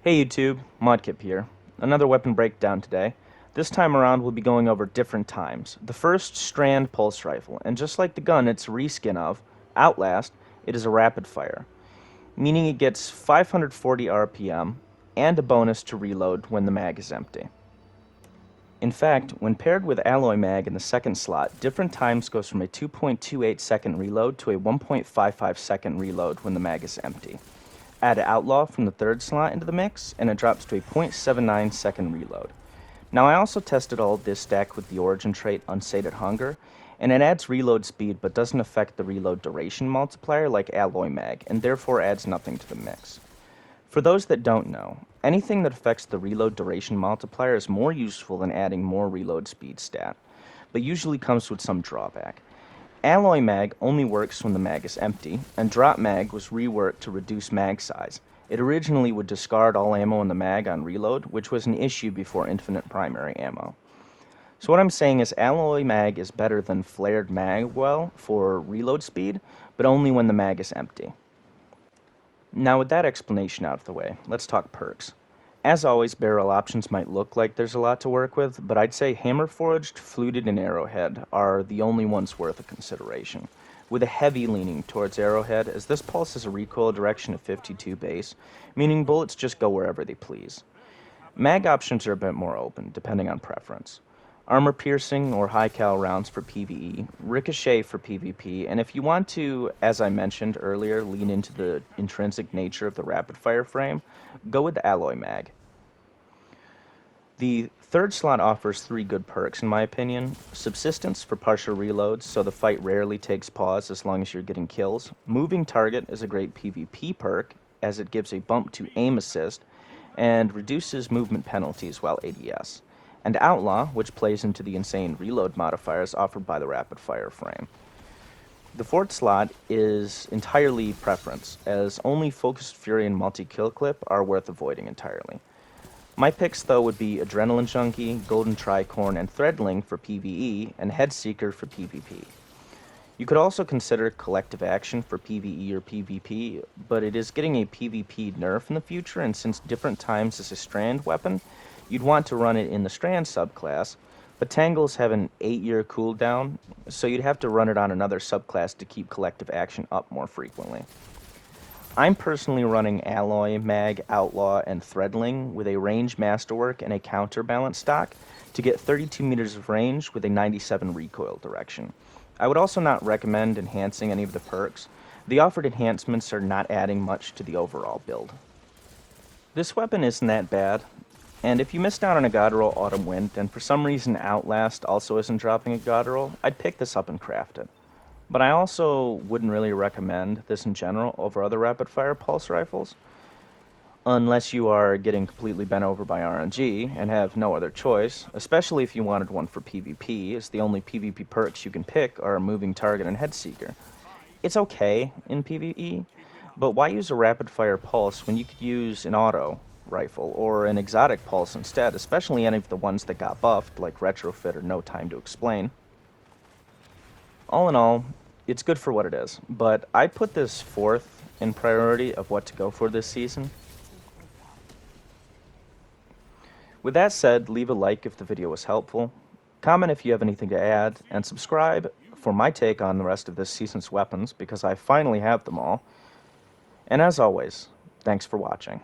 Hey YouTube, Modkip here. Another weapon breakdown today. This time around we'll be going over different times. The first, Strand Pulse Rifle, and just like the gun it's a reskin of, Outlast, it is a rapid fire, meaning it gets 540 RPM and a bonus to reload when the mag is empty. In fact, when paired with Alloy Mag in the second slot, different times goes from a 2.28 second reload to a 1.55 second reload when the mag is empty. Add Outlaw from the third slot into the mix, and it drops to a 0.79 second reload. Now I also tested all of this stack with the origin trait Unsated Hunger, and it adds reload speed but doesn't affect the reload duration multiplier like Alloy Mag, and therefore adds nothing to the mix. For those that don't know, anything that affects the reload duration multiplier is more useful than adding more reload speed stat, but usually comes with some drawback. Alloy Mag only works when the mag is empty, and Drop Mag was reworked to reduce mag size. It originally would discard all ammo in the mag on reload, which was an issue before infinite primary ammo. So what I'm saying is Alloy Mag is better than Flared Magwell for reload speed, but only when the mag is empty. Now with that explanation out of the way, let's talk perks. As always, barrel options might look like there's a lot to work with, but I'd say Hammer Forged, Fluted, and Arrowhead are the only ones worth a consideration, with a heavy leaning towards Arrowhead, as this pulse has a recoil direction of 52 base, meaning bullets just go wherever they please. Mag options are a bit more open, depending on preference. Armor piercing or high cal rounds for PvE, ricochet for PvP, and if you want to, as I mentioned earlier, lean into the intrinsic nature of the rapid fire frame, go with the Alloy Mag. The third slot offers 3 good perks in my opinion. Subsistence for partial reloads, so the fight rarely takes pause as long as you're getting kills. Moving Target is a great PvP perk, as it gives a bump to aim assist, and reduces movement penalties while ADS. And Outlaw, which plays into the insane reload modifiers offered by the rapid fire frame. The fourth slot is entirely preference, as only Focused Fury and Multi-Kill Clip are worth avoiding entirely. My picks, though, would be Adrenaline Junkie, Golden Tricorn, and Threadling for PvE, and Headseeker for PvP. You could also consider Collective Action for PvE or PvP, but it is getting a PvP nerf in the future, and since Different Times is a Strand weapon, you'd want to run it in the Strand subclass, but Tangles have an 8-year cooldown, so you'd have to run it on another subclass to keep Collective Action up more frequently. I'm personally running Alloy, Mag, Outlaw, and Threadling with a range masterwork and a counterbalance stock to get 32 meters of range with a 97 recoil direction. I would also not recommend enhancing any of the perks. The offered enhancements are not adding much to the overall build. This weapon isn't that bad, and if you missed out on a God Roll Autumn Wind, and for some reason Outlast also isn't dropping a God Roll, I'd pick this up and craft it. But I also wouldn't really recommend this in general over other rapid-fire pulse rifles, unless you are getting completely bent over by RNG and have no other choice, especially if you wanted one for PvP, as the only PvP perks you can pick are Moving Target and Headseeker. It's okay in PvE, but why use a rapid-fire pulse when you could use an auto rifle or an exotic pulse instead, especially any of the ones that got buffed, like Retrofit or No Time to Explain. All in all, it's good for what it is, but I put this fourth in priority of what to go for this season. With that said, leave a like if the video was helpful, comment if you have anything to add, and subscribe for my take on the rest of this season's weapons, because I finally have them all. And as always, thanks for watching.